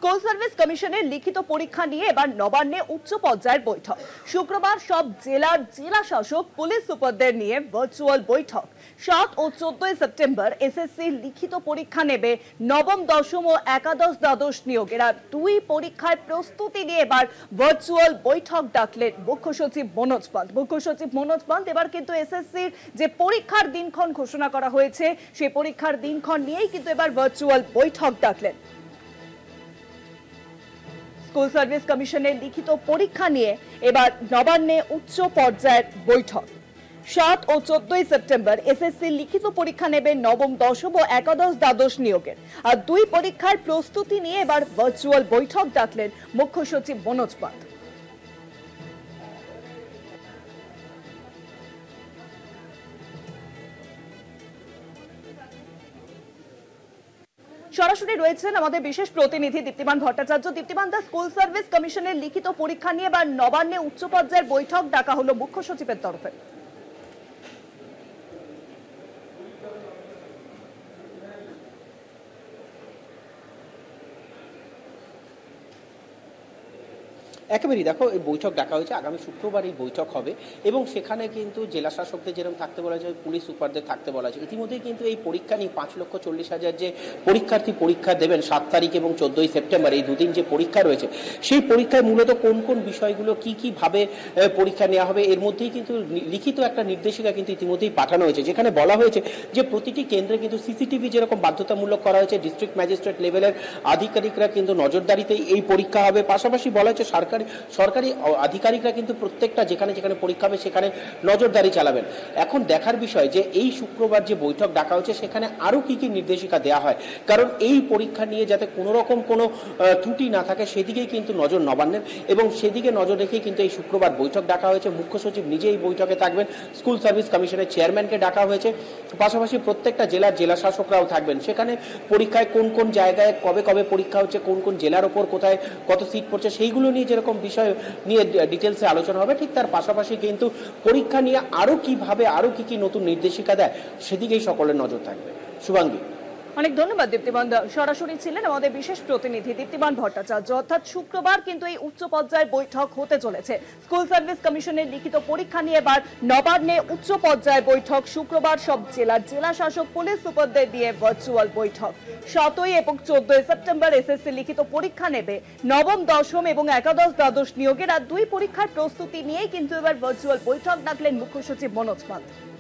School service কমিশনের লিখিত পরীক্ষা নিয়ে এবার নবান্নে উচ্চ পর্যায়ের বৈঠক। শুক্রবার সব জেলার জেলা শাসক, পুলিশ সুপারদের নিয়ে ভার্চুয়াল বৈঠক। 7 ও 14 সেপ্টেম্বর এসএসসি লিখিত পরীক্ষা নেবে নবম, দশম ও একাদশ, দ্বাদশ নিয়োগেরা। দুই পরীক্ষার প্রস্তুতি নিয়ে এবার ভার্চুয়াল বৈঠক ডাকলেন মুখ্য সচিব মনোজ পান্ত। মুখ্য সচিব মনোজ পান্ত এবার কিন্তু এসএসসির যে পরীক্ষার দিনক্ষণ ঘোষণা করা হয়েছে, সেই পরীক্ষার দিনক্ষণ নিয়েই কিন্তু এবার ভার্চুয়াল বৈঠক ডাকলেন। স্কুল সার্ভিস কমিশনের লিখিত পরীক্ষা নিয়ে এবার নবান্নে উচ্চ পর্যায়ের বৈঠক। 7 ও 14 সেপ্টেম্বর এসএসসি লিখিত পরীক্ষা নেবে নবম, দশম ও একাদশ, দ্বাদশ নিয়োগের। আর দুই পরীক্ষার প্রস্তুতি নিয়ে এবার ভার্চুয়াল বৈঠক ডাকলেন মুখ্য সচিব মনোজ পান্ত। সরাসরি রয়েছেন আমাদের বিশেষ প্রতিনিধি দীপ্তিমান ভট্টাচার্য। দীপ্তিমান, দা স্কুল সার্ভিস কমিশনের লিখিত পরীক্ষা নিয়ে এবার নবান্নে উচ্চ পর্যায়ের বৈঠক ডাকা হলো মুখ্য সচিবের তরফে। একেবারেই দেখো, এই বৈঠক ডাকা হয়েছে, আগামী শুক্রবার এই বৈঠক হবে এবং সেখানে কিন্তু জেলা শাসকদের যেরকম থাকতে বলা যায়, পুলিশ সুপারদের থাকতে বলা আছে। ইতিমধ্যেই কিন্তু এই পরীক্ষা নিয়ে 5,40,000 যে পরীক্ষার্থী পরীক্ষা দেবেন 7 তারিখ এবং 14 সেপ্টেম্বর, এই দুদিন যে পরীক্ষা রয়েছে, সেই পরীক্ষায় মূলত কোন কোন বিষয়গুলো কীভাবে পরীক্ষা নেওয়া হবে, এর মধ্যেই কিন্তু লিখিত একটা নির্দেশিকা কিন্তু ইতিমধ্যেই পাঠানো হয়েছে, যেখানে বলা হয়েছে যে প্রতিটি কেন্দ্রে কিন্তু সিসিটিভি যেরকম বাধ্যতামূলক করা হয়েছে, ডিস্ট্রিক্ট ম্যাজিস্ট্রেট লেভেলের আধিকারিকরা কিন্তু নজরদারিতেই এই পরীক্ষা হবে। পাশাপাশি বলা হয়েছে সরকারি আধিকারিকরা কিন্তু প্রত্যেকটা যেখানে যেখানে পরীক্ষা হবে সেখানে নজরদারি চালাবেন। এখন দেখার বিষয় যে এই শুক্রবার যে বৈঠক ডাকা হচ্ছে সেখানে আরও কী কী নির্দেশিকা দেওয়া হয়, কারণ এই পরীক্ষা নিয়ে যাতে কোনো রকম কোনো ত্রুটি না থাকে সেদিকেই কিন্তু নজর নবান্নের, এবং সেদিকে নজর রেখেই কিন্তু এই শুক্রবার বৈঠক ডাকা হয়েছে। মুখ্য সচিব নিজে এই বৈঠকে থাকবেন, স্কুল সার্ভিস কমিশনের চেয়ারম্যানকে ডাকা হয়েছে, পাশাপাশি প্রত্যেকটা জেলার জেলা শাসকরাও থাকবেন। সেখানে পরীক্ষায় কোন কোন জায়গায় কবে কবে পরীক্ষা হচ্ছে, কোন কোন জেলার ওপর কোথায় কত সিট পড়ছে, সেইগুলো নিয়ে যেরকম বিষয় নিয়ে ডিটেলসে আলোচনা হবে, ঠিক তার পাশাপাশি কিন্তু পরীক্ষা নিয়ে আরো কিভাবে আরো কি নতুন নির্দেশিকা দেয় সেদিকেই সকলের নজর থাকবে। শুভাঙ্গী, অনেক ধন্যবাদ দীপ্তিমান। সরাসরি ছিলেন আমাদের বিশেষ প্রতিনিধি দীপ্তিমান ভট্টাচার্য। অর্থাৎ শুক্রবার কিন্তু এই উচ্চ পর্যায়ের বৈঠক হতে চলেছে। স্কুল সার্ভিস কমিশনের লিখিত পরীক্ষা নিয়ে এবার নবান্নে উচ্চ পর্যায়ের বৈঠক। শুক্রবার সব জেলার জেলা শাসক, পুলিশ সুপারদের নিয়ে ভার্চুয়াল বৈঠক। 7 এবং 14 সেপ্টেম্বর এসএসসি লিখিত পরীক্ষা নেবে নবম, দশম এবং একাদশ, দ্বাদশ নিয়োগের। আর দুই পরীক্ষার প্রস্তুতি নিয়েই কিন্তু এবার ভার্চুয়াল বৈঠক ডাকলেন মুখ্য সচিব মনোজ পান্ত।